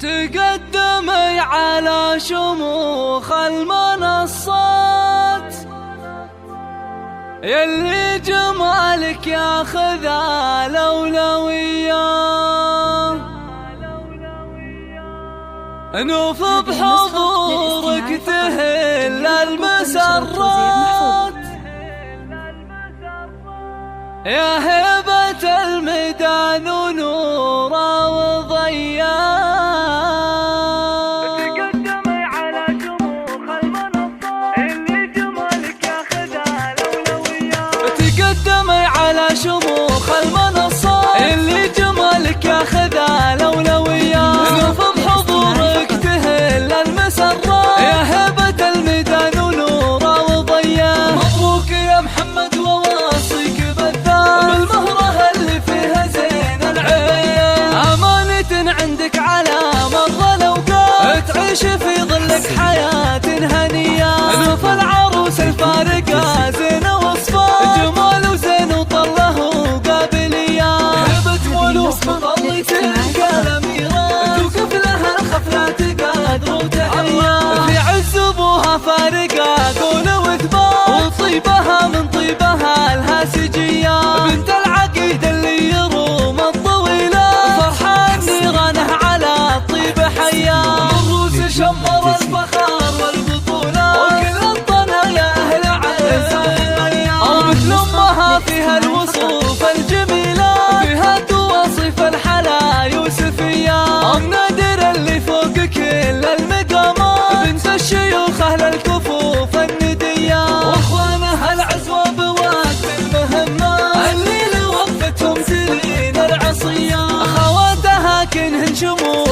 تقدمي على شموخ المنصات، يلي جمالك ياخذ الأولوية. نوف بحضورك تهل المسرات، يا هبة الميدان ونورا وضياء. تقدمي على شموخ المنصات، اللي جمالك ياخذ الأولويات. تقدمي على شموخ المنصات، اللي جمالك ياخذ الأولويات. نوف بحضورك تهل المسرات، يا هبة الميدان ونورا وضياء. مبروك يا محمد وواصيك بالمهرة اللي فيها زين العين. أمانة عندك على مر الأوقات، تعيش في ظلك حياة هنية. نوف العروس الفارقة زين وصفات، جمال وزين وطله وقابلية. هبة ملوك بطلت الأميرات، توقف لها الخفلة تقادر وتحية. في عز أبوها فارقة قول وثبات، وطيبها من طيبها الهاسجية. بنت العقيد اللي يروم الطويلة، فرحان نيرانه على الطيب حياه. الروس شمر الفخار والبطولة، وكل الطنا يا أهل عز مثل أمها فيها الوصوف الجميلة، فيها تواصف الحلا يوسفية. أم نادر اللي فوق كل المقامات، بنت الشيوخ أهل الكفوف الندية. واخوانها العزوة بوقت المهمات، اللي لوقفتهم سنين العصية. أخواتها كنهن شموع